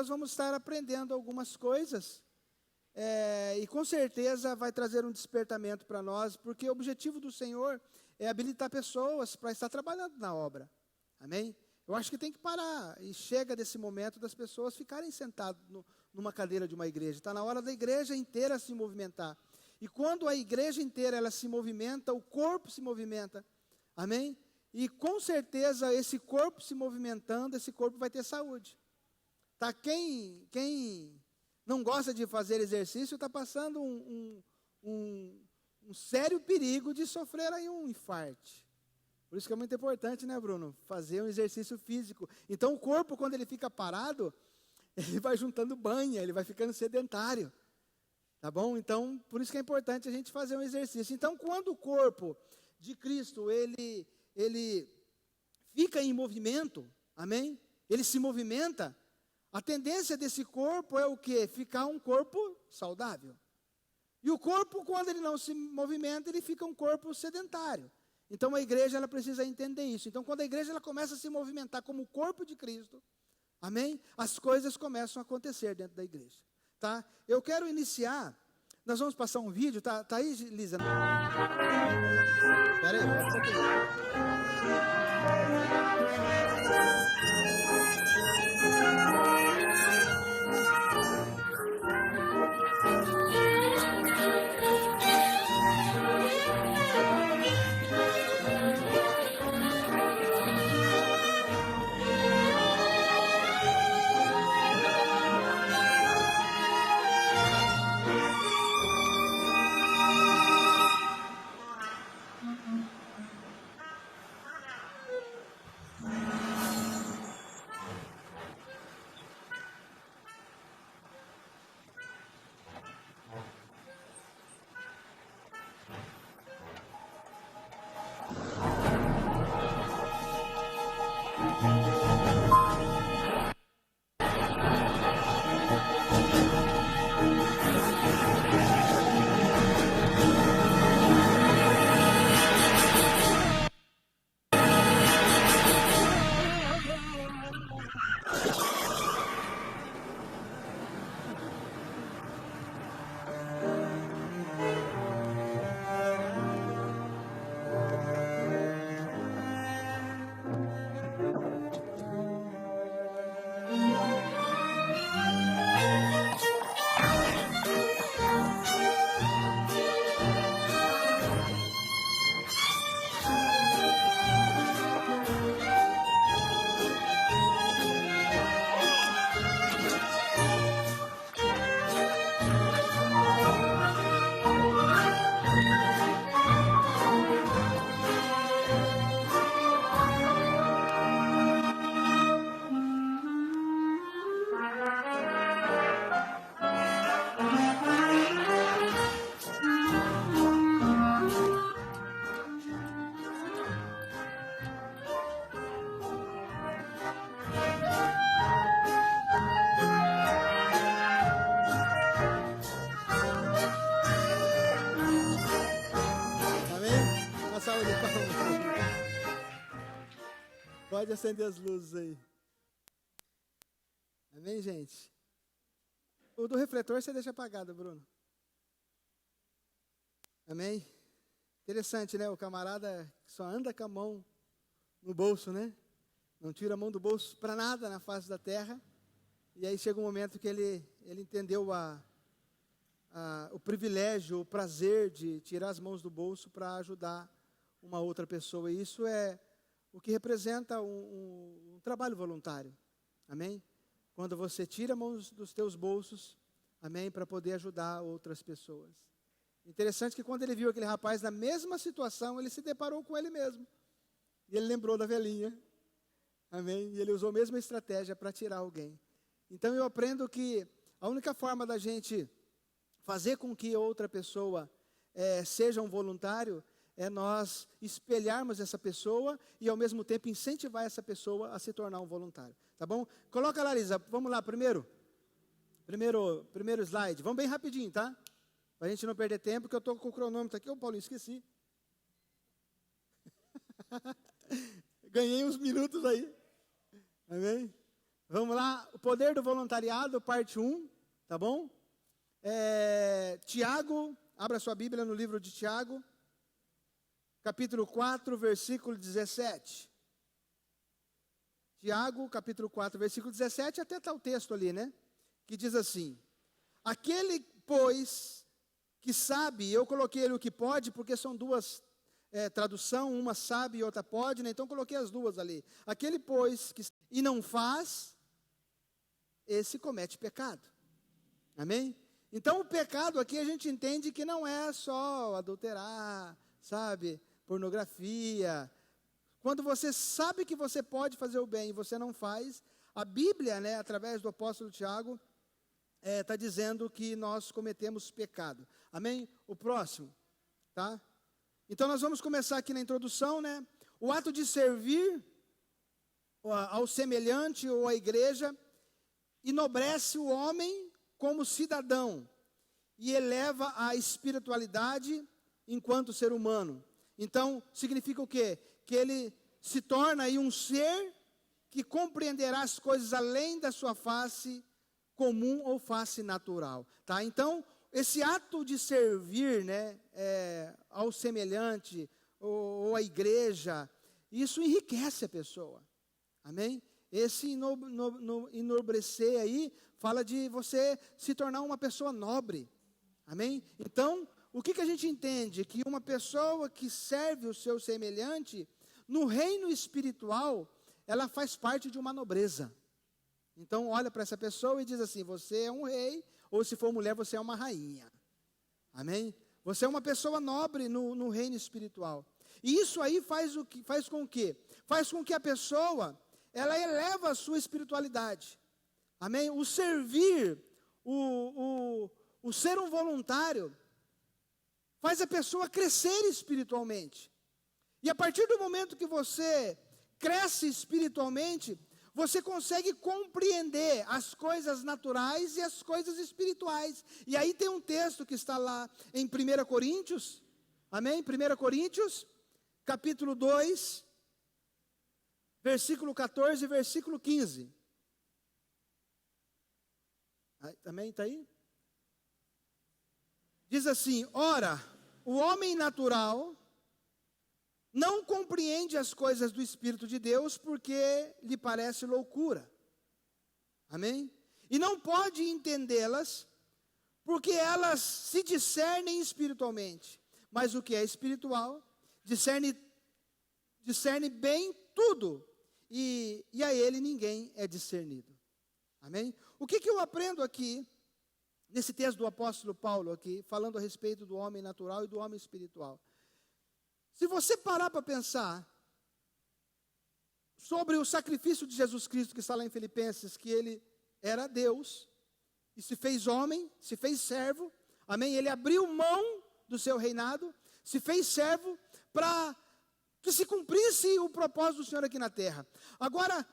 nós vamos estar aprendendo algumas coisas, e com certeza vai trazer um despertamento para nós, porque o objetivo do Senhor é habilitar pessoas para estar trabalhando na obra, amém? Eu acho que tem que parar, e chega desse momento das pessoas ficarem sentadas numa cadeira de uma igreja. Está na hora da igreja inteira se movimentar, e quando a igreja inteira ela se movimenta, o corpo se movimenta, amém? E com certeza esse corpo se movimentando, esse corpo vai ter saúde. Tá? Quem não gosta de fazer exercício está passando um sério perigo de sofrer aí um infarte. Por isso que é muito importante, né, Bruno? Fazer um exercício físico. Então o corpo, quando ele fica parado, ele vai juntando banha, ele vai ficando sedentário. Tá bom? Então, por isso que é importante a gente fazer um exercício. Então, quando o corpo de Cristo, ele fica em movimento, amém? Ele se movimenta, a tendência desse corpo é o quê? Ficar um corpo saudável. E o corpo, quando ele não se movimenta, ele fica um corpo sedentário. Então, a igreja, ela precisa entender isso. Então, quando a igreja ela começa a se movimentar como o corpo de Cristo, amém? As coisas começam a acontecer dentro da igreja. Tá? Eu quero iniciar, nós vamos passar um vídeo, tá aí, Lisa? Espera aí, um pouquinho. Pode acender as luzes aí. Amém, gente? O do refletor você deixa apagado, Bruno. Amém? Interessante, né? O camarada só anda com a mão no bolso, né? Não tira a mão do bolso para nada na face da terra. E aí chega um momento que ele entendeu o privilégio, o prazer de tirar as mãos do bolso para ajudar uma outra pessoa. E isso é o que representa um trabalho voluntário, amém? Quando você tira a mão dos teus bolsos, amém, para poder ajudar outras pessoas. Interessante que quando ele viu aquele rapaz na mesma situação, ele se deparou com ele mesmo. E ele lembrou da velhinha, amém? E ele usou a mesma estratégia para tirar alguém. Então eu aprendo que a única forma da gente fazer com que outra pessoa seja um voluntário é nós espelharmos essa pessoa e, ao mesmo tempo, incentivar essa pessoa a se tornar um voluntário. Tá bom? Coloca lá, Lisa. Vamos lá, primeiro slide. Vamos bem rapidinho, tá? Para a gente não perder tempo, que eu estou com o cronômetro aqui. Ô, Paulinho, esqueci. Ganhei uns minutos aí. Amém? Vamos lá, o poder do voluntariado, parte 1, tá bom? Tiago, abra sua Bíblia no livro de Tiago, capítulo 4, versículo 17. Tiago, capítulo 4, versículo 17, até está o texto ali, né? Que diz assim: aquele, pois, que sabe, eu coloquei ele o que pode, porque são duas tradução, uma sabe e outra pode, né? Então coloquei as duas ali. Aquele, pois, que e não faz, esse comete pecado. Amém? Então o pecado aqui a gente entende que não é só adulterar, sabe? Pornografia. Quando você sabe que você pode fazer o bem e você não faz, a Bíblia, né, através do apóstolo Tiago, está dizendo que nós cometemos pecado. Amém? O próximo, tá? Então nós vamos começar aqui na introdução, né? O ato de servir ao semelhante ou à igreja enobrece o homem como cidadão e eleva a espiritualidade enquanto ser humano. Então, significa o quê? Que ele se torna aí um ser que compreenderá as coisas além da sua face comum ou face natural, tá? Então, esse ato de servir, né, ao semelhante ou à igreja, isso enriquece a pessoa, amém? Esse enobrecer aí, fala de você se tornar uma pessoa nobre, amém? Então, o que a gente entende? Que uma pessoa que serve o seu semelhante, no reino espiritual, ela faz parte de uma nobreza. Então, olha para essa pessoa e diz assim: você é um rei, ou se for mulher, você é uma rainha. Amém? Você é uma pessoa nobre no reino espiritual. E isso aí faz com que a pessoa, ela eleva a sua espiritualidade. Amém? O servir, o ser um voluntário, faz a pessoa crescer espiritualmente. E a partir do momento que você cresce espiritualmente, você consegue compreender as coisas naturais e as coisas espirituais. E aí tem um texto que está lá em 1 Coríntios, amém? 1 Coríntios, capítulo 2, versículo 14 e versículo 15. Também está aí? Diz assim: ora, o homem natural não compreende as coisas do Espírito de Deus, porque lhe parece loucura. Amém? E não pode entendê-las, porque elas se discernem espiritualmente. Mas o que é espiritual, discerne bem tudo, e a ele ninguém é discernido. Amém? O que eu aprendo aqui, nesse texto do apóstolo Paulo aqui, falando a respeito do homem natural e do homem espiritual? Se você parar para pensar sobre o sacrifício de Jesus Cristo, que está lá em Filipenses, que ele era Deus, e se fez homem, se fez servo, amém? Ele abriu mão do seu reinado, se fez servo para que se cumprisse o propósito do Senhor aqui na terra. Agora,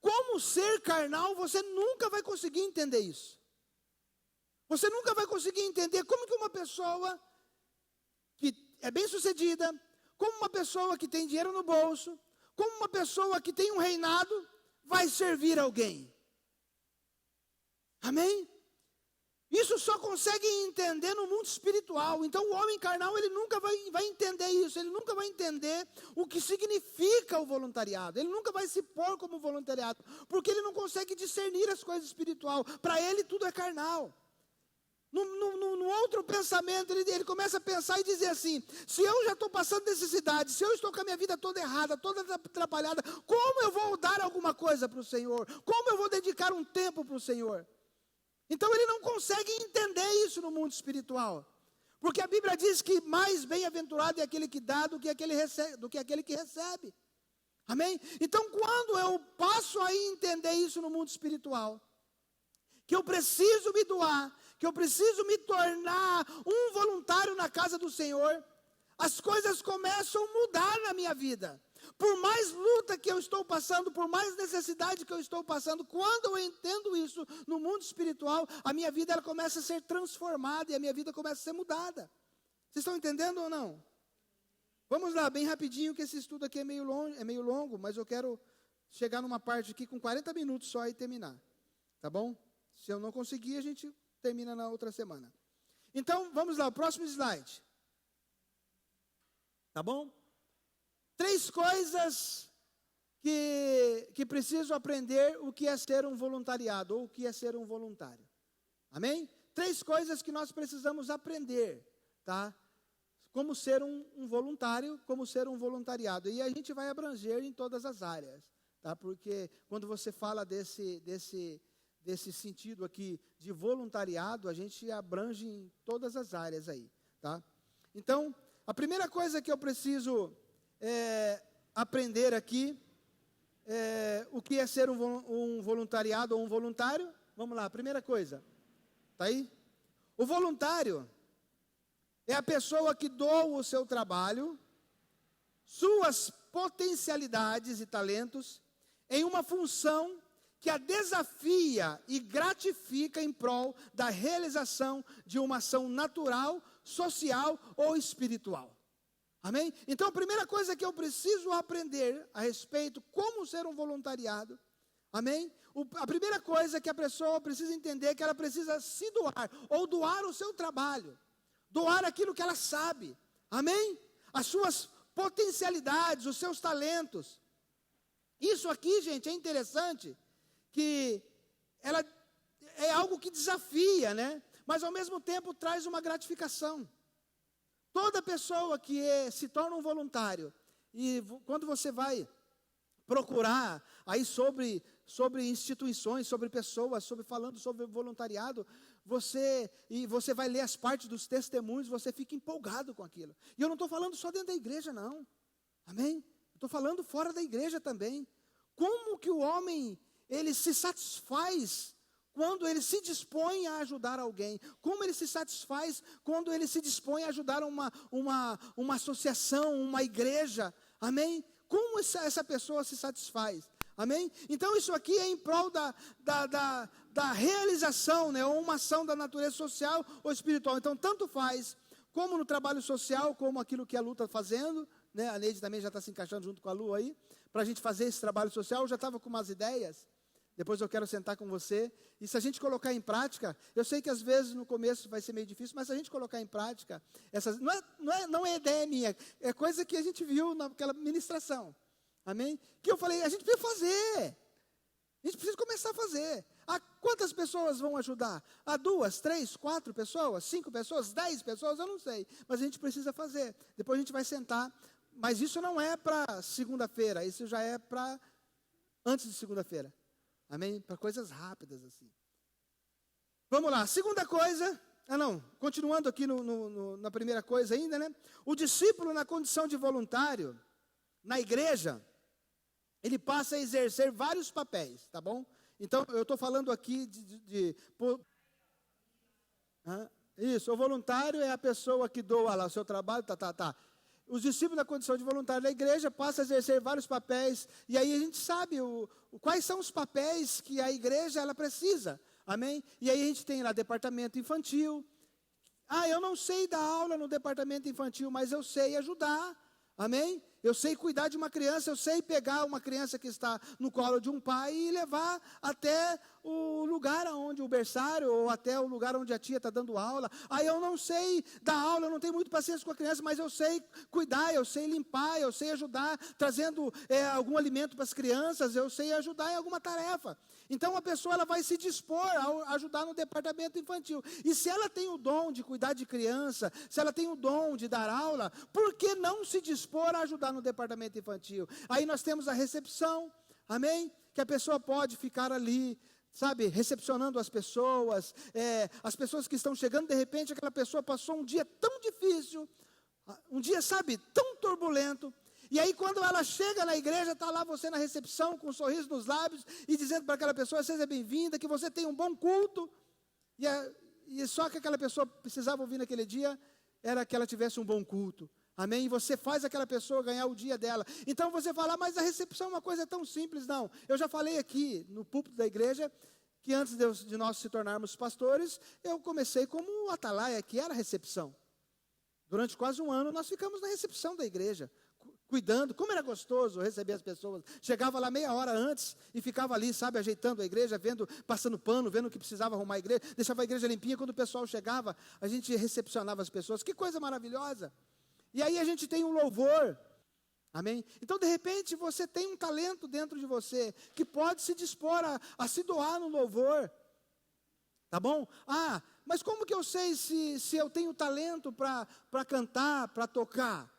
como ser carnal, você nunca vai conseguir entender isso. Você nunca vai conseguir entender como que uma pessoa que é bem-sucedida, como uma pessoa que tem dinheiro no bolso, como uma pessoa que tem um reinado, vai servir alguém. Amém? Isso só consegue entender no mundo espiritual. Então o homem carnal, ele nunca vai entender isso. Ele nunca vai entender o que significa o voluntariado. Ele nunca vai se pôr como voluntariado, porque ele não consegue discernir as coisas espirituais. Para ele tudo é carnal. No outro pensamento, ele começa a pensar e dizer assim: se eu já estou passando necessidade, se eu estou com a minha vida toda errada, toda atrapalhada, como eu vou dar alguma coisa para o Senhor? Como eu vou dedicar um tempo para o Senhor? Então ele não consegue entender isso no mundo espiritual, porque a Bíblia diz que mais bem-aventurado é aquele que dá do que aquele que recebe. Amém? Então quando eu passo a entender isso no mundo espiritual, que eu preciso me doar, que eu preciso me tornar um voluntário na casa do Senhor, as coisas começam a mudar na minha vida. Por mais luta que eu estou passando, por mais necessidade que eu estou passando, quando eu entendo isso no mundo espiritual, a minha vida ela começa a ser transformada e a minha vida começa a ser mudada. Vocês estão entendendo ou não? Vamos lá, bem rapidinho, que esse estudo aqui é meio longo, mas eu quero chegar numa parte aqui com 40 minutos só e terminar. Tá bom? Se eu não conseguir, a gente termina na outra semana. Então, vamos lá, o próximo slide. Tá bom? 3 coisas que preciso aprender o que é ser um voluntariado, ou o que é ser um voluntário. Amém? 3 coisas que nós precisamos aprender, tá? Como ser um voluntário, como ser um voluntariado. E a gente vai abranger em todas as áreas, tá? Porque quando você fala desse sentido aqui de voluntariado, a gente abrange em todas as áreas aí, tá? Então, a primeira coisa que eu preciso aprender aqui o que é ser um voluntariado ou um voluntário. Vamos lá, primeira coisa, tá aí? O voluntário é a pessoa que doa o seu trabalho, suas potencialidades e talentos, em uma função que a desafia e gratifica em prol da realização de uma ação natural, social ou espiritual. Amém? Então, a primeira coisa que eu preciso aprender a respeito como ser um voluntariado, amém? A primeira coisa que a pessoa precisa entender é que ela precisa se doar, ou doar o seu trabalho, doar aquilo que ela sabe, amém? As suas potencialidades, os seus talentos. Isso aqui, gente, é interessante, que ela é algo que desafia, né? Mas ao mesmo tempo traz uma gratificação. Toda pessoa que se torna um voluntário, e quando você vai procurar aí sobre instituições, sobre pessoas, falando sobre voluntariado, você vai ler as partes dos testemunhos, você fica empolgado com aquilo. E eu não estou falando só dentro da igreja, não. Amém? Estou falando fora da igreja também. Como que o homem, ele se satisfaz quando ele se dispõe a ajudar alguém? Como ele se satisfaz quando ele se dispõe a ajudar uma associação, uma igreja? Amém? Como essa pessoa se satisfaz? Amém? Então isso aqui é em prol da realização, né? Ou uma ação da natureza social ou espiritual. Então tanto faz, como no trabalho social, como aquilo que a Lu está fazendo, né? A Neide também já está se encaixando junto com a Lu aí, para a gente fazer esse trabalho social. Eu já estava com umas ideias. Depois eu quero sentar com você, e se a gente colocar em prática, eu sei que às vezes no começo vai ser meio difícil, mas se a gente colocar em prática, não é ideia minha, é coisa que a gente viu naquela ministração, amém? Que eu falei, a gente precisa fazer, a gente precisa começar a fazer. Quantas pessoas vão ajudar? 2, 3, 4 pessoas, 5 pessoas, 10 pessoas, eu não sei, mas a gente precisa fazer. Depois a gente vai sentar, mas isso não é para segunda-feira, isso já é para antes de segunda-feira. Amém? Para coisas rápidas assim. Vamos lá, segunda coisa. Continuando aqui na primeira coisa ainda, né? O discípulo na condição de voluntário, na igreja, ele passa a exercer vários papéis, tá bom? Então, eu estou falando aqui isso, o voluntário é a pessoa que doa lá o seu trabalho, Os discípulos na condição de voluntário da igreja passam a exercer vários papéis, e aí a gente sabe quais são os papéis que a igreja ela precisa, amém? E aí a gente tem lá departamento infantil. Eu não sei dar aula no departamento infantil, mas eu sei ajudar, amém? Eu sei cuidar de uma criança, eu sei pegar uma criança que está no colo de um pai e levar até o lugar onde o berçário, ou até o lugar onde a tia está dando aula. Eu não sei dar aula, eu não tenho muito paciência com a criança, mas eu sei cuidar, eu sei limpar, eu sei ajudar, trazendo algum alimento para as crianças, eu sei ajudar em alguma tarefa. Então a pessoa ela vai se dispor a ajudar no departamento infantil. E se ela tem o dom de cuidar de criança, se ela tem o dom de dar aula, por que não se dispor a ajudar no departamento infantil? Aí nós temos a recepção, amém? Que a pessoa pode ficar ali, sabe, recepcionando as pessoas que estão chegando. De repente aquela pessoa passou um dia tão difícil, um dia, sabe, tão turbulento. E aí quando ela chega na igreja, está lá você na recepção, com um sorriso nos lábios, e dizendo para aquela pessoa, seja bem-vinda, que você tem um bom culto. E só que aquela pessoa precisava ouvir naquele dia, era que ela tivesse um bom culto. Amém? E você faz aquela pessoa ganhar o dia dela. Então você fala, mas a recepção é uma coisa tão simples. Não, eu já falei aqui no púlpito da igreja, que antes de nós se tornarmos pastores, eu comecei como atalaia, que era a recepção. Durante quase um ano nós ficamos na recepção da igreja, cuidando. Como era gostoso receber as pessoas. Chegava lá meia hora antes e ficava ali, sabe, ajeitando a igreja, vendo, passando pano, vendo o que precisava arrumar a igreja, deixava a igreja limpinha. Quando o pessoal chegava, a gente recepcionava as pessoas. Que coisa maravilhosa. E aí a gente tem um louvor. Amém? Então, de repente, você tem um talento dentro de você que pode se dispor a se doar no louvor. Tá bom? Ah, mas como que eu sei se eu tenho talento para cantar, para tocar?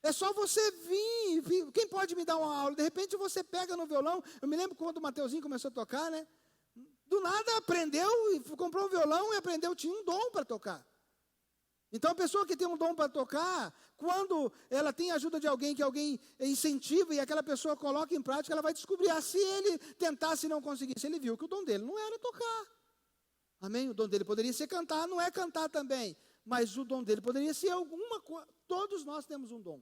É só você vir. Quem pode me dar uma aula? De repente você pega no violão. Eu me lembro quando o Mateuzinho começou a tocar, né? Do nada aprendeu e comprou um violão e aprendeu, tinha um dom para tocar. Então a pessoa que tem um dom para tocar, quando ela tem a ajuda de alguém, que alguém incentiva e aquela pessoa coloca em prática, ela vai descobrir. Se ele tentasse e não conseguisse, ele viu que o dom dele não era tocar. Amém? O dom dele poderia ser cantar, não é cantar também. Mas o dom dele poderia ser alguma coisa. Todos nós temos um dom.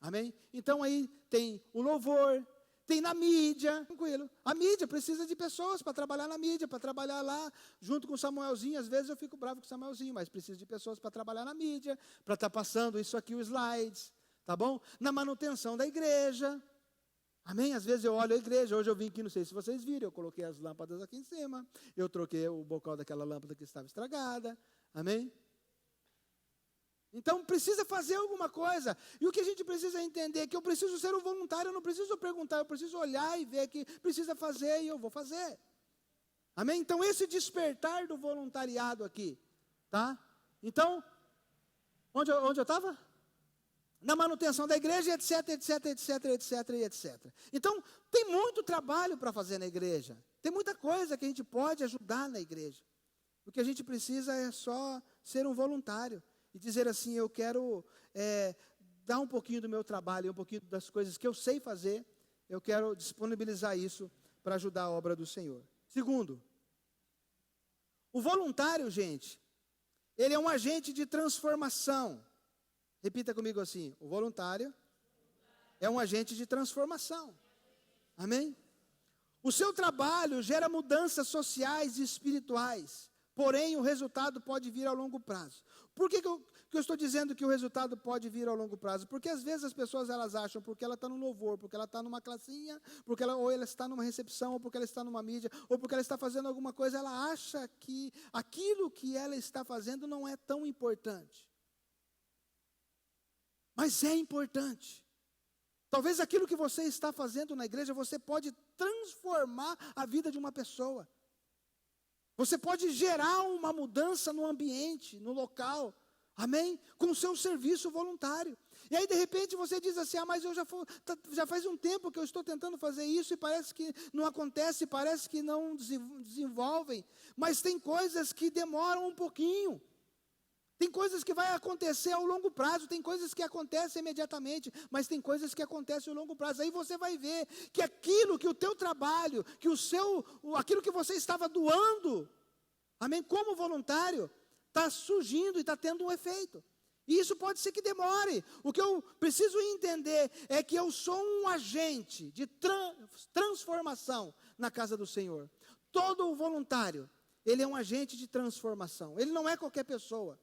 Amém? Então aí tem o louvor, tem na mídia, tranquilo. A mídia precisa de pessoas para trabalhar na mídia, para trabalhar lá, junto com o Samuelzinho. Às vezes eu fico bravo com o Samuelzinho, mas precisa de pessoas para trabalhar na mídia, para estar passando isso aqui, os slides, tá bom? Na manutenção da igreja. Amém? Às vezes eu olho a igreja, hoje eu vim aqui, não sei se vocês viram, eu coloquei as lâmpadas aqui em cima, eu troquei o bocal daquela lâmpada que estava estragada. Amém? Então, precisa fazer alguma coisa. E o que a gente precisa entender é que eu preciso ser um voluntário, eu não preciso perguntar, eu preciso olhar e ver que precisa fazer e eu vou fazer. Amém? Então, esse despertar do voluntariado aqui, tá? Então, onde eu estava? Na manutenção da igreja, etc, etc, etc, etc, etc. Então, tem muito trabalho para fazer na igreja. Tem muita coisa que a gente pode ajudar na igreja. O que a gente precisa é só ser um voluntário. E dizer assim, eu quero dar um pouquinho do meu trabalho, um pouquinho das coisas que eu sei fazer, eu quero disponibilizar isso para ajudar a obra do Senhor. Segundo, o voluntário, gente, ele é um agente de transformação. Repita comigo assim, o voluntário é um agente de transformação. Amém? O seu trabalho gera mudanças sociais e espirituais, porém o resultado pode vir ao longo prazo. Por que eu estou dizendo que o resultado pode vir ao longo prazo? Porque às vezes as pessoas elas acham, porque ela está no louvor, porque ela está numa classinha, ou ela está numa recepção, ou porque ela está numa mídia, ou porque ela está fazendo alguma coisa, ela acha que aquilo que ela está fazendo não é tão importante. Mas é importante. Talvez aquilo que você está fazendo na igreja, você pode transformar a vida de uma pessoa. Você pode gerar uma mudança no ambiente, no local, amém? Com o seu serviço voluntário. E aí, de repente, você diz assim, mas eu já faz um tempo que eu estou tentando fazer isso e parece que não acontece, parece que não desenvolvem. Mas tem coisas que demoram um pouquinho. Tem coisas que vai acontecer ao longo prazo, tem coisas que acontecem imediatamente, mas tem coisas que acontecem ao longo prazo. Aí você vai ver que aquilo que o teu trabalho, aquilo que você estava doando, amém, como voluntário, está surgindo e está tendo um efeito. E isso pode ser que demore. O que eu preciso entender é que eu sou um agente de transformação na casa do Senhor. Todo voluntário, ele é um agente de transformação. Ele não é qualquer pessoa.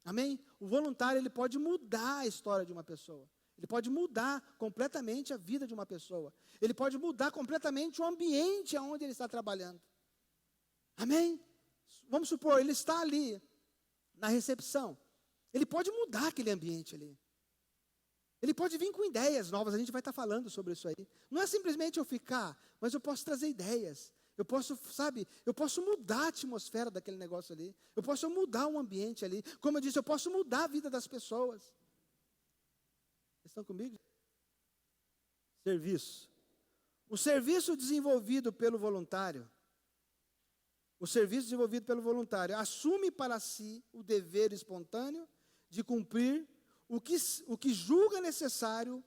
Amém? O voluntário, ele pode mudar a história de uma pessoa. Ele pode mudar completamente a vida de uma pessoa. Ele pode mudar completamente o ambiente onde ele está trabalhando. Amém? Vamos supor, ele está ali, na recepção. Ele pode mudar aquele ambiente ali. Ele pode vir com ideias novas, a gente vai estar falando sobre isso aí. Não é simplesmente eu ficar, mas eu posso trazer ideias. Eu posso mudar a atmosfera daquele negócio ali. Eu posso mudar o ambiente ali. Como eu disse, eu posso mudar a vida das pessoas. Vocês estão comigo? Serviço. O serviço desenvolvido pelo voluntário, assume para si o dever espontâneo de cumprir o que julga necessário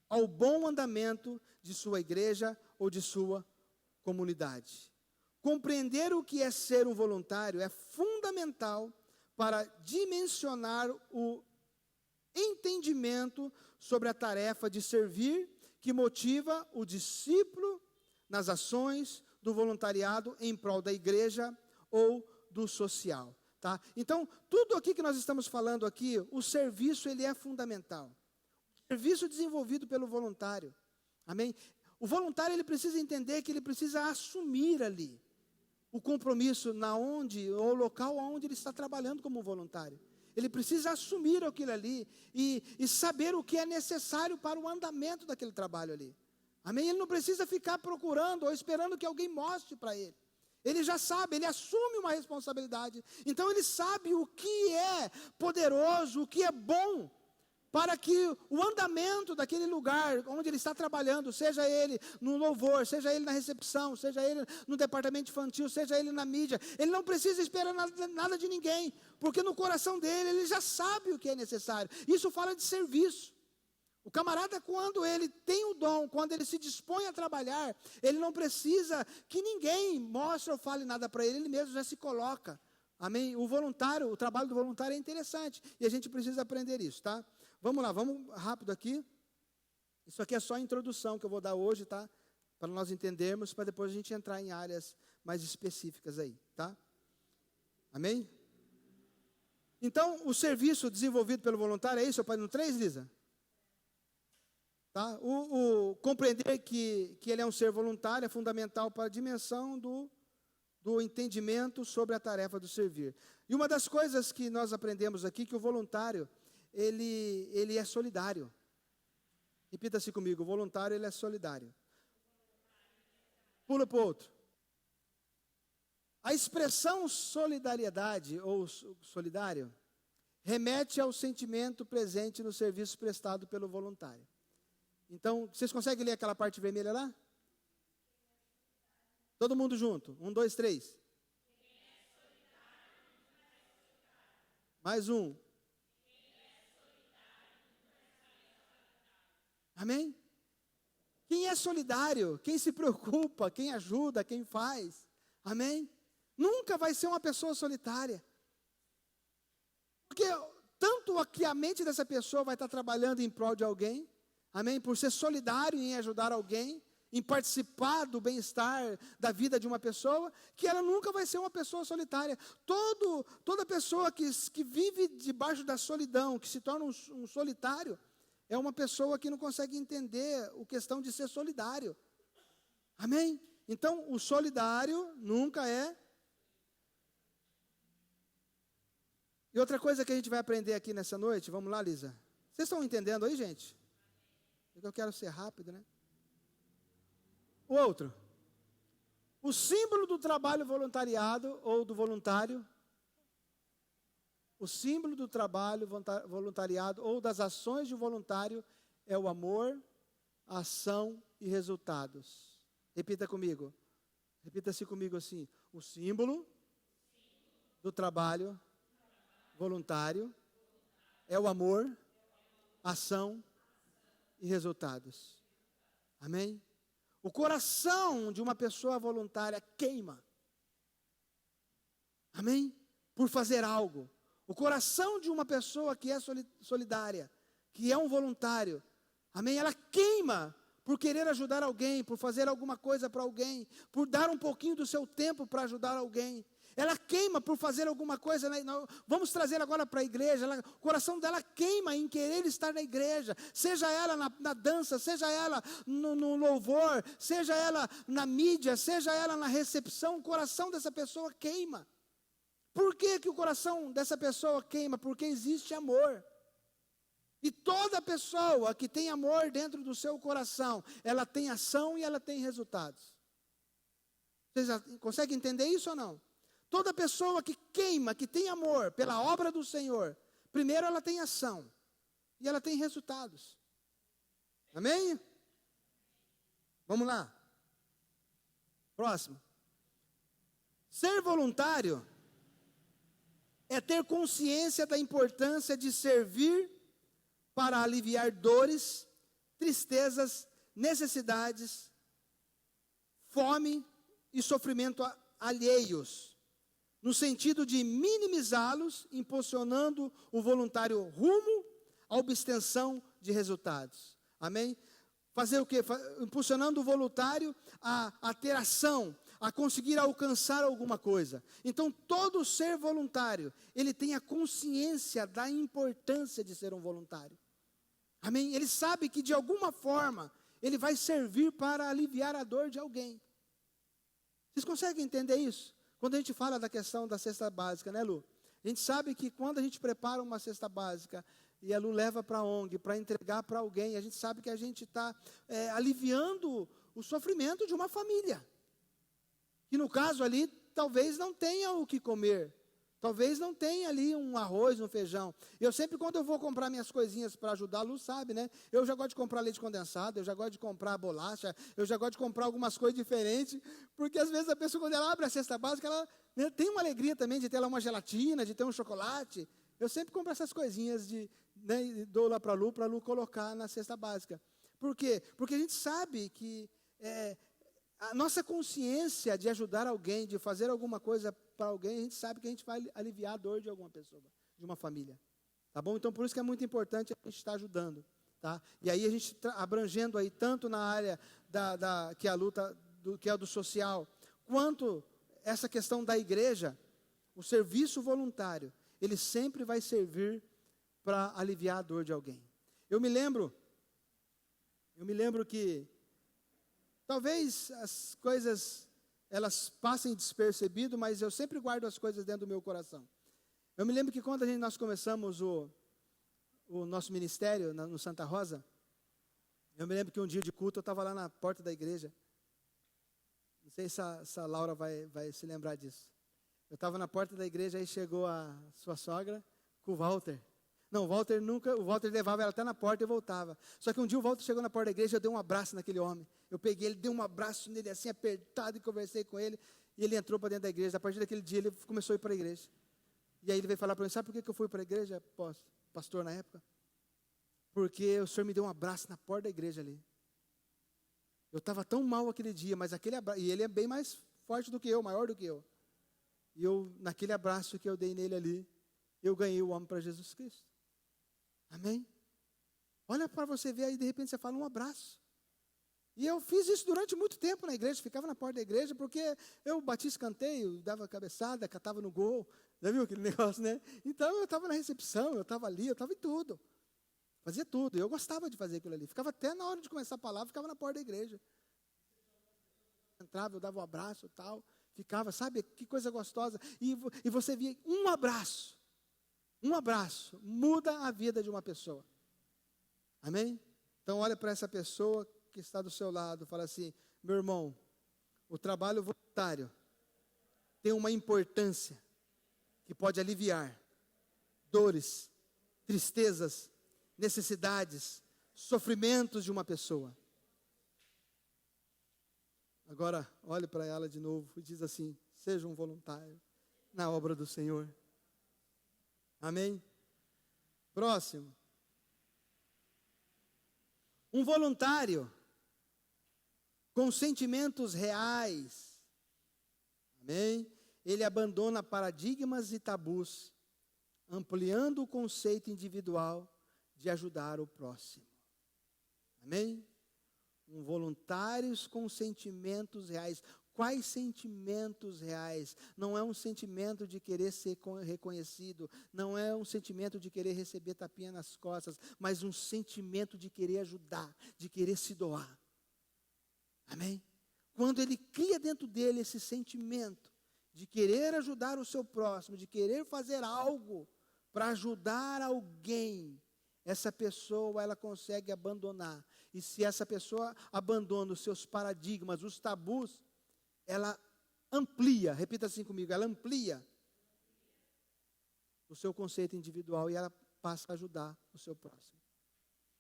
ao bom andamento de sua igreja ou de sua comunidade. Compreender o que é ser um voluntário é fundamental para dimensionar o entendimento sobre a tarefa de servir que motiva o discípulo nas ações do voluntariado em prol da igreja ou do social. Tá? Então, tudo aqui que nós estamos falando aqui, o serviço ele é fundamental. O serviço desenvolvido pelo voluntário. Amém? O voluntário, ele precisa entender que ele precisa assumir ali o compromisso ou local onde ele está trabalhando como voluntário. Ele precisa assumir aquilo ali e saber o que é necessário para o andamento daquele trabalho ali. Amém? Ele não precisa ficar procurando ou esperando que alguém mostre para ele. Ele já sabe, ele assume uma responsabilidade. Então ele sabe o que é poderoso, o que é bom, para que o andamento daquele lugar onde ele está trabalhando, seja ele no louvor, seja ele na recepção, seja ele no departamento infantil, seja ele na mídia, ele não precisa esperar nada de ninguém, porque no coração dele, ele já sabe o que é necessário. Isso fala de serviço. O camarada, quando ele tem o dom, quando ele se dispõe a trabalhar, ele não precisa que ninguém mostre ou fale nada para ele, ele mesmo já se coloca. Amém? O trabalho do voluntário é interessante, e a gente precisa aprender isso, tá? Vamos lá, vamos rápido aqui. Isso aqui é só a introdução que eu vou dar hoje, tá? Para nós entendermos, para depois a gente entrar em áreas mais específicas aí, tá? Amém? Então, o serviço desenvolvido pelo voluntário, é isso? Eu no 3, Lisa? Tá? Compreender que ele é um ser voluntário é fundamental para a dimensão do entendimento sobre a tarefa do servir. E uma das coisas que nós aprendemos aqui, que o voluntário, ele é solidário. Repita-se comigo, o voluntário, ele é solidário. Pula para o outro. A expressão solidariedade, ou solidário, remete ao sentimento presente no serviço prestado pelo voluntário. Então, vocês conseguem ler aquela parte vermelha lá? Todo mundo junto. 1, 2, 3. Mais um. Amém? Quem é solidário, quem se preocupa, quem ajuda, quem faz. Amém? Nunca vai ser uma pessoa solitária. Porque tanto que a mente dessa pessoa vai estar trabalhando em prol de alguém, amém? Por ser solidário em ajudar alguém, em participar do bem-estar da vida de uma pessoa, que ela nunca vai ser uma pessoa solitária. Toda pessoa que vive debaixo da solidão, que se torna um solitário, é uma pessoa que não consegue entender a questão de ser solidário. Amém? Então, o solidário nunca é. E outra coisa que a gente vai aprender aqui nessa noite, vamos lá, Lisa. Vocês estão entendendo aí, gente? Eu quero ser rápido, né? O outro. O símbolo do trabalho voluntariado ou do voluntário. O símbolo do trabalho voluntariado ou das ações de um voluntário é o amor, a ação e resultados. Repita comigo. Repita-se comigo assim. O símbolo do trabalho voluntário é o amor, ação e resultados. Amém? O coração de uma pessoa voluntária queima. Amém? Por fazer algo. O coração de uma pessoa que é solidária, que é um voluntário, amém? Ela queima por querer ajudar alguém, por fazer alguma coisa para alguém, por dar um pouquinho do seu tempo para ajudar alguém. Ela queima por fazer alguma coisa, vamos trazer agora para a igreja, o coração dela queima em querer estar na igreja, seja ela na dança, seja ela no louvor, seja ela na mídia, seja ela na recepção, o coração dessa pessoa queima. Por que o coração dessa pessoa queima? Porque existe amor. E toda pessoa que tem amor dentro do seu coração, ela tem ação e ela tem resultados. Vocês conseguem entender isso ou não? Toda pessoa que queima, que tem amor pela obra do Senhor, primeiro ela tem ação e ela tem resultados. Amém? Vamos lá. Próximo. Ser voluntário é ter consciência da importância de servir para aliviar dores, tristezas, necessidades, fome e sofrimento alheios, no sentido de minimizá-los, impulsionando o voluntário rumo à obtenção de resultados. Amém? Fazer o quê? Impulsionando o voluntário a ter ação, a conseguir alcançar alguma coisa. Então, todo ser voluntário, ele tem a consciência da importância de ser um voluntário. Amém? Ele sabe que de alguma forma ele vai servir para aliviar a dor de alguém. Vocês conseguem entender isso? Quando a gente fala da questão da cesta básica, né, Lu? A gente sabe que quando a gente prepara uma cesta básica e a Lu leva para a ONG, para entregar para alguém, a gente sabe que a gente está aliviando o sofrimento de uma família. Que no caso ali, talvez não tenha o que comer. Talvez não tenha ali um arroz, um feijão. Eu sempre, quando eu vou comprar minhas coisinhas para ajudar, a Lu sabe, né? Eu já gosto de comprar leite condensado, eu já gosto de comprar bolacha, eu já gosto de comprar algumas coisas diferentes, porque às vezes a pessoa, quando ela abre a cesta básica, ela, né, tem uma alegria também de ter lá uma gelatina, de ter um chocolate. Eu sempre compro essas coisinhas, né, e dou lá para a Lu colocar na cesta básica. Por quê? Porque a gente sabe que a nossa consciência de ajudar alguém, de fazer alguma coisa para alguém, a gente sabe que a gente vai aliviar a dor de alguma pessoa, de uma família. Tá bom? Então, por isso que é muito importante a gente estar ajudando. Tá? E aí a gente abrangendo aí tanto na área que é a luta, que é do social, quanto essa questão da igreja, o serviço voluntário, ele sempre vai servir para aliviar a dor de alguém. Eu me lembro que talvez as coisas, elas passem despercebido, mas eu sempre guardo as coisas dentro do meu coração. Eu me lembro que quando nós começamos o nosso ministério no Santa Rosa, eu me lembro que um dia de culto eu estava lá na porta da igreja. Não sei se a Laura vai se lembrar disso. Eu estava na porta da igreja, aí chegou a sua sogra com o Walter. Não, o Walter levava ela até na porta e voltava. Só que um dia o Walter chegou na porta da igreja, eu dei um abraço naquele homem. Eu peguei ele, dei um abraço nele assim, apertado, e conversei com ele. E ele entrou para dentro da igreja. A partir daquele dia, ele começou a ir para a igreja. E aí ele veio falar para mim, sabe por que eu fui para a igreja, pastor, na época? Porque o senhor me deu um abraço na porta da igreja ali. Eu estava tão mal aquele dia, mas aquele abraço, e ele é bem mais forte do que eu, maior do que eu. E naquele abraço que eu dei nele ali, eu ganhei o homem para Jesus Cristo. Amém? Olha para você ver aí, de repente você fala um abraço. E eu fiz isso durante muito tempo na igreja, ficava na porta da igreja, porque eu batia escanteio, dava cabeçada, catava no gol. Já viu aquele negócio, né? Então eu estava na recepção, eu estava ali, eu estava em tudo. Fazia tudo, eu gostava de fazer aquilo ali. Ficava até na hora de começar a palavra, ficava na porta da igreja. Entrava, eu dava um abraço e tal, ficava, sabe, que coisa gostosa. E você via um abraço muda a vida de uma pessoa. Amém? Então olha para essa pessoa que está do seu lado, fala assim, meu irmão, o trabalho voluntário tem uma importância que pode aliviar dores, tristezas, necessidades, sofrimentos de uma pessoa. Agora, olhe para ela de novo e diz assim, seja um voluntário na obra do Senhor. Amém? Próximo. Um voluntário com sentimentos reais. Amém? Ele abandona paradigmas e tabus, ampliando o conceito individual de ajudar o próximo. Amém? Um voluntários com sentimentos reais. Quais sentimentos reais? Não é um sentimento de querer ser reconhecido, não é um sentimento de querer receber tapinha nas costas, mas um sentimento de querer ajudar, de querer se doar. Amém? Quando ele cria dentro dele esse sentimento de querer ajudar o seu próximo, de querer fazer algo para ajudar alguém, essa pessoa ela consegue abandonar. E se essa pessoa abandona os seus paradigmas, os tabus, ela amplia, repita assim comigo, ela amplia o seu conceito individual e ela passa a ajudar o seu próximo.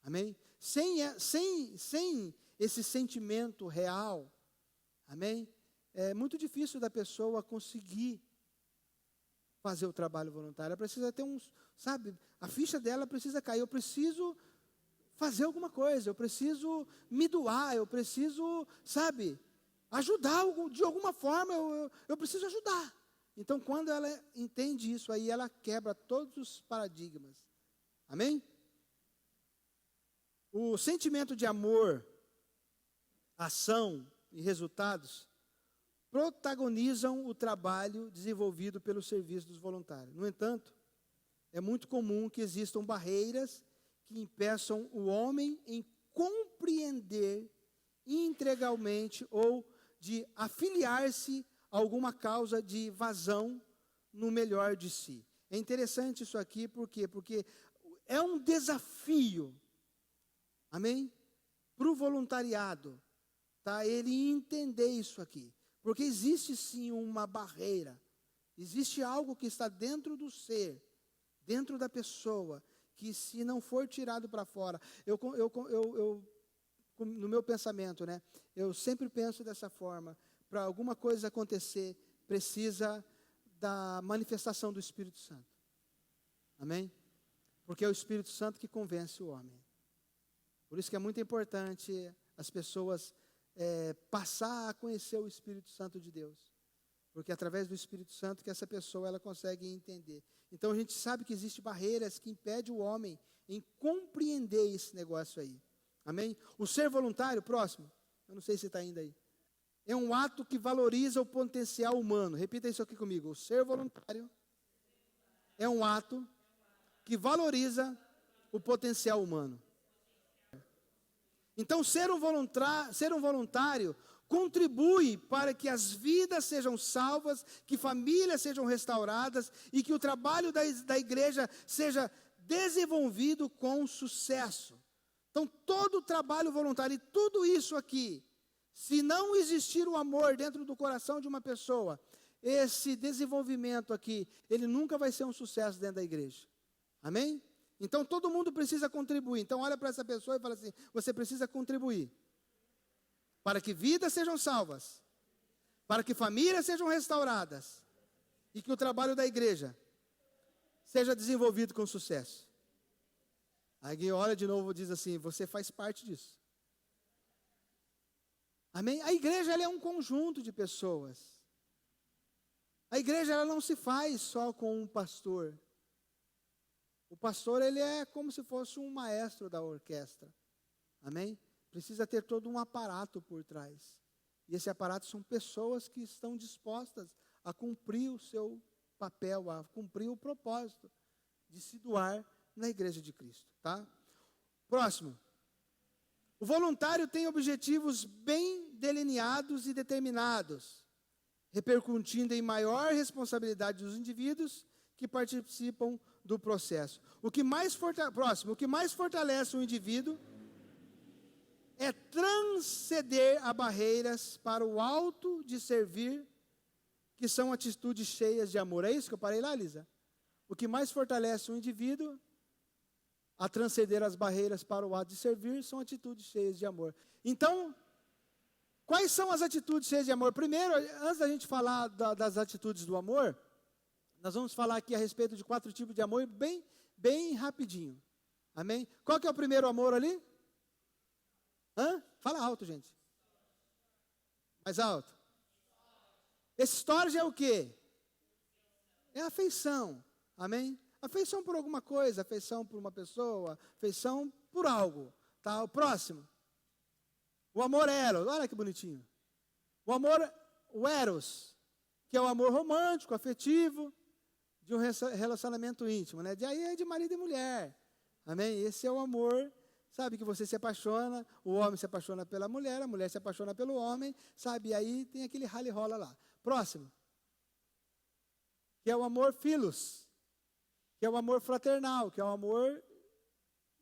Amém? Sem esse sentimento real, amém? É muito difícil da pessoa conseguir fazer o trabalho voluntário. Ela precisa ter sabe, a ficha dela precisa cair. Eu preciso fazer alguma coisa, eu preciso me doar, eu preciso, sabe, ajudar de alguma forma, eu preciso ajudar. Então, quando ela entende isso aí, ela quebra todos os paradigmas. Amém? O sentimento de amor, ação e resultados protagonizam o trabalho desenvolvido pelo serviço dos voluntários. No entanto, é muito comum que existam barreiras que impeçam o homem em compreender integralmente ou de afiliar-se a alguma causa de vazão no melhor de si. É interessante isso aqui, por quê? Porque é um desafio, amém? Para o voluntariado, tá? Ele entender isso aqui. Porque existe sim uma barreira, existe algo que está dentro do ser, dentro da pessoa, que se não for tirado para fora, no meu pensamento, né, eu sempre penso dessa forma, para alguma coisa acontecer, precisa da manifestação do Espírito Santo. Amém? Porque é o Espírito Santo que convence o homem. Por isso que é muito importante as pessoas passar a conhecer o Espírito Santo de Deus. Porque é através do Espírito Santo que essa pessoa ela consegue entender. Então a gente sabe que existem barreiras que impedem o homem em compreender esse negócio aí. Amém? O ser voluntário, próximo, eu não sei se está ainda aí, é um ato que valoriza o potencial humano. Repita isso aqui comigo. O ser voluntário é um ato que valoriza o potencial humano. Então, ser um voluntário contribui para que as vidas sejam salvas, que famílias sejam restauradas e que o trabalho da igreja seja desenvolvido com sucesso. Então, todo o trabalho voluntário e tudo isso aqui, se não existir o amor dentro do coração de uma pessoa, esse desenvolvimento aqui, ele nunca vai ser um sucesso dentro da igreja. Amém? Então, todo mundo precisa contribuir. Então, olha para essa pessoa e fala assim, você precisa contribuir para que vidas sejam salvas, para que famílias sejam restauradas e que o trabalho da igreja seja desenvolvido com sucesso. Aí alguém olha de novo e diz assim, você faz parte disso. Amém? A igreja ela é um conjunto de pessoas. A igreja ela não se faz só com um pastor. O pastor ele é como se fosse um maestro da orquestra. Amém? Precisa ter todo um aparato por trás. E esse aparato são pessoas que estão dispostas a cumprir o seu papel, a cumprir o propósito de se doar na igreja de Cristo, tá? Próximo. O voluntário tem objetivos bem delineados e determinados, repercutindo em maior responsabilidade dos indivíduos que participam do processo. O que mais fortalece o indivíduo é transcender a barreiras para o alto de servir, que são atitudes cheias de amor. É isso que eu parei lá, Lisa? O que mais fortalece o indivíduo a transcender as barreiras para o ato de servir são atitudes cheias de amor. Então, quais são as atitudes cheias de amor? Primeiro, antes da gente falar das atitudes do amor, nós vamos falar aqui a respeito de 4 tipos de amor, bem rapidinho. Amém? Qual que é o primeiro amor ali? Fala alto, gente. Mais alto. Esse storge é o quê? É afeição. Amém? Afeição por alguma coisa, afeição por uma pessoa, afeição por algo. Tá? O próximo. O amor eros. Olha que bonitinho. O amor, o eros, que é o amor romântico, afetivo, de um relacionamento íntimo, né? De aí é de marido e mulher. Amém? Esse é o amor, sabe, que você se apaixona, o homem se apaixona pela mulher, a mulher se apaixona pelo homem, sabe? E aí tem aquele rala e rola lá. Próximo. Que é o amor filos, que é o amor fraternal, que é o amor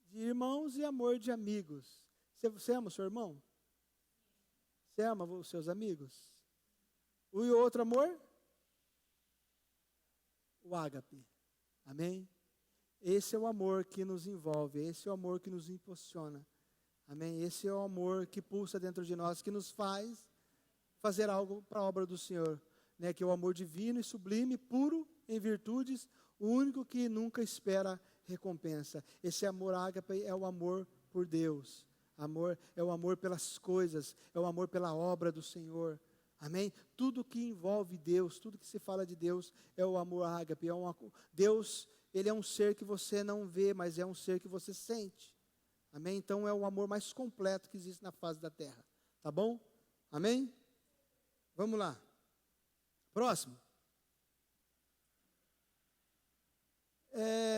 de irmãos e amor de amigos. Você ama o seu irmão? Você ama os seus amigos? E o outro amor? O ágape. Amém? Esse é o amor que nos envolve, esse é o amor que nos impulsiona. Amém? Esse é o amor que pulsa dentro de nós, que nos faz fazer algo para a obra do Senhor. Né? Que é o amor divino e sublime, puro em virtudes, o único que nunca espera recompensa. Esse amor ágape é o amor por Deus. Amor é o amor pelas coisas, é o amor pela obra do Senhor. Amém? Tudo que envolve Deus, tudo que se fala de Deus é o amor ágape. Deus, ele é um ser que você não vê, mas é um ser que você sente. Amém? Então é o amor mais completo que existe na face da terra. Tá bom? Amém? Vamos lá. Próximo.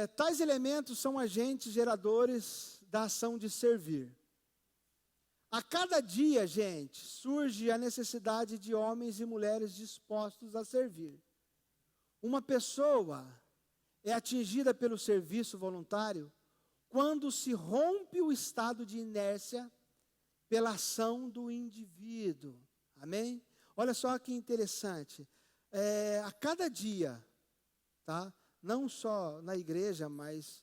tais elementos são agentes geradores da ação de servir. A cada dia, gente, surge a necessidade de homens e mulheres dispostos a servir. Uma pessoa é atingida pelo serviço voluntário quando se rompe o estado de inércia pela ação do indivíduo. Amém? Olha só que interessante. A cada dia, tá? Não só na igreja, mas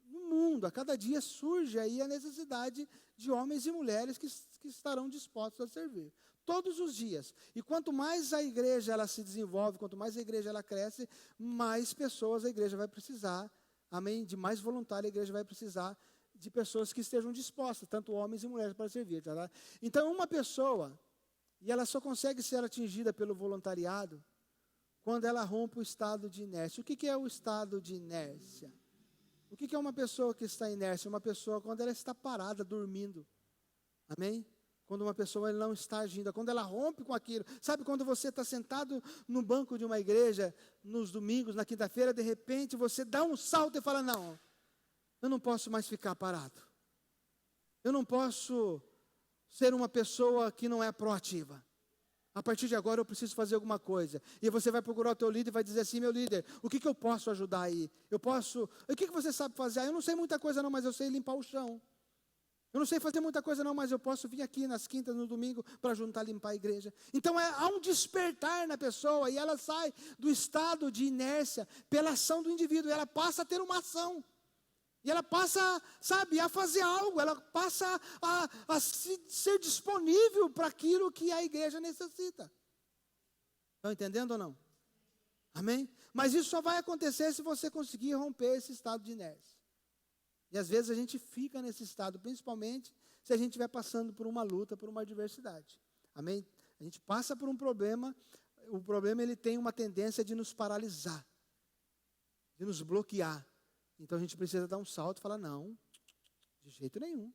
no mundo, a cada dia surge aí a necessidade de homens e mulheres que estarão dispostos a servir. Todos os dias. E quanto mais a igreja ela se desenvolve, quanto mais a igreja ela cresce, mais pessoas a igreja vai precisar, amém? De mais voluntário a igreja vai precisar de pessoas que estejam dispostas, tanto homens e mulheres para servir. Tá? Então, uma pessoa, e ela só consegue ser atingida pelo voluntariado quando ela rompe o estado de inércia. O que é o estado de inércia? O que é uma pessoa que está inércia? Uma pessoa quando ela está parada, dormindo. Amém? Quando uma pessoa não está agindo, quando ela rompe com aquilo. Sabe quando você está sentado no banco de uma igreja, nos domingos, na quinta-feira, de repente você dá um salto e fala, não, eu não posso mais ficar parado. Eu não posso ser uma pessoa que não é proativa. A partir de agora eu preciso fazer alguma coisa. E você vai procurar o teu líder e vai dizer assim, meu líder, o que eu posso ajudar aí? O que você sabe fazer? Eu não sei muita coisa não, mas eu sei limpar o chão. Eu não sei fazer muita coisa não, mas eu posso vir aqui nas quintas, no domingo, para juntar, limpar a igreja. Então há um despertar na pessoa, e ela sai do estado de inércia pela ação do indivíduo, e ela passa a ter uma ação. E ela passa, sabe, a fazer algo, ela passa a ser disponível para aquilo que a igreja necessita. Estão entendendo ou não? Amém? Mas isso só vai acontecer se você conseguir romper esse estado de inércia. E às vezes a gente fica nesse estado, principalmente se a gente estiver passando por uma luta, por uma adversidade. Amém? A gente passa por um problema, o problema ele tem uma tendência de nos paralisar, de nos bloquear. Então a gente precisa dar um salto e falar, não, de jeito nenhum.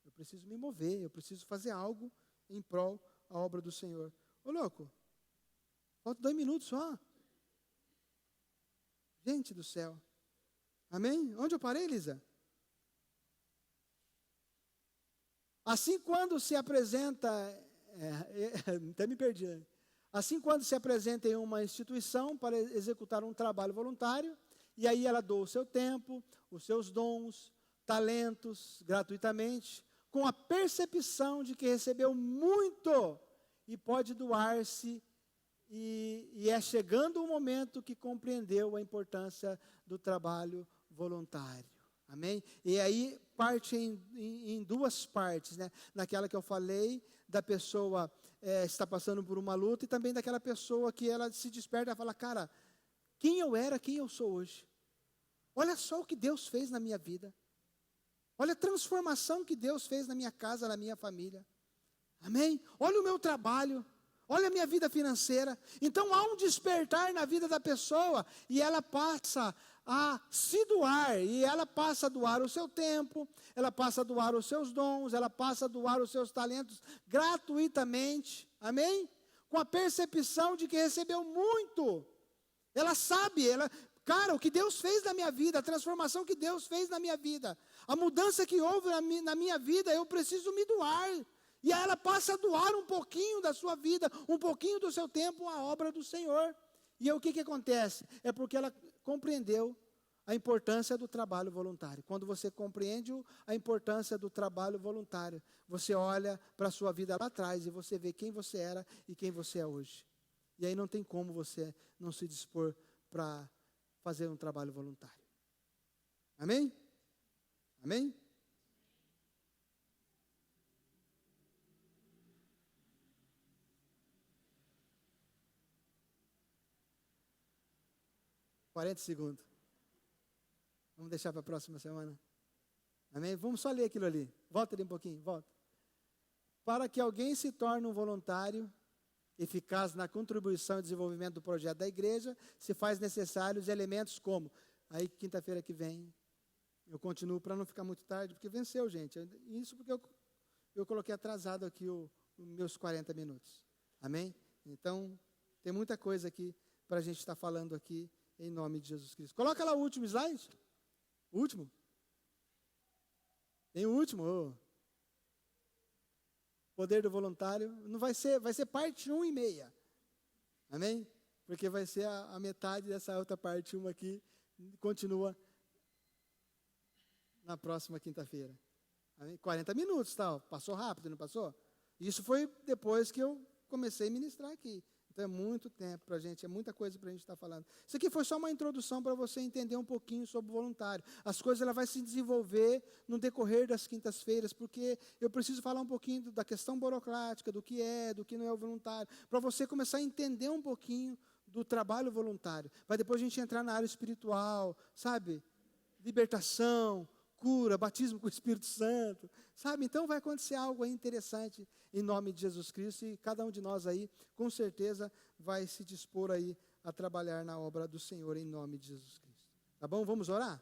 Eu preciso me mover, eu preciso fazer algo em prol da obra do Senhor. Ô louco, falta 2 minutos só. Gente do céu. Amém? Onde eu parei, Elisa? Assim quando se apresenta, até me perdi, né? Assim quando se apresenta em uma instituição para executar um trabalho voluntário, e aí ela doa o seu tempo, os seus dons, talentos, gratuitamente, com a percepção de que recebeu muito e pode doar-se, e é chegando o momento que compreendeu a importância do trabalho voluntário. Amém? E aí parte em 2 partes, né? Naquela que eu falei, da pessoa está passando por uma luta, e também daquela pessoa que ela se desperta e fala, cara, quem eu era, quem eu sou hoje. Olha só o que Deus fez na minha vida. Olha a transformação que Deus fez na minha casa, na minha família. Amém? Olha o meu trabalho. Olha a minha vida financeira. Então há um despertar na vida da pessoa e ela passa a se doar. E ela passa a doar o seu tempo, ela passa a doar os seus dons, ela passa a doar os seus talentos gratuitamente. Amém? Com a percepção de que recebeu muito. Ela sabe, cara, o que Deus fez na minha vida, a transformação que Deus fez na minha vida, a mudança que houve na minha vida, eu preciso me doar. E aí ela passa a doar um pouquinho da sua vida, um pouquinho do seu tempo à obra do Senhor. E aí o que acontece? É porque ela compreendeu a importância do trabalho voluntário. Quando você compreende a importância do trabalho voluntário, você olha para a sua vida lá atrás e você vê quem você era e quem você é hoje. E aí não tem como você não se dispor para fazer um trabalho voluntário. Amém? Amém? $40 segundos. Vamos deixar para a próxima semana. Amém? Vamos só ler aquilo ali. Volta ali um pouquinho, volta. Para que alguém se torne um voluntário eficaz na contribuição e desenvolvimento do projeto da igreja, se faz necessários elementos como, aí quinta-feira que vem, eu continuo para não ficar muito tarde, porque venceu, gente. Isso porque eu coloquei atrasado aqui os meus 40 minutos. Amém? Então, tem muita coisa aqui para a gente estar falando aqui em nome de Jesus Cristo. Coloca lá o último slide. O último. Tem o último. Oh. Poder do voluntário. Não vai ser parte 1,5. Amém? Porque vai ser a metade dessa outra parte 1 aqui. Continua na próxima quinta-feira. 40 minutos, tal. Passou rápido, não passou? Isso foi depois que eu comecei a ministrar aqui. Então é muito tempo para a gente, é muita coisa para a gente estar falando. Isso aqui foi só uma introdução para você entender um pouquinho sobre o voluntário. As coisas ela vai se desenvolver no decorrer das quintas-feiras, porque eu preciso falar um pouquinho da questão burocrática, do que não é o voluntário, para você começar a entender um pouquinho do trabalho voluntário. Vai depois a gente entrar na área espiritual, sabe? Libertação, cura, batismo com o Espírito Santo, sabe? Então vai acontecer algo aí interessante em nome de Jesus Cristo e cada um de nós aí, com certeza, vai se dispor aí a trabalhar na obra do Senhor em nome de Jesus Cristo. Tá bom? Vamos orar?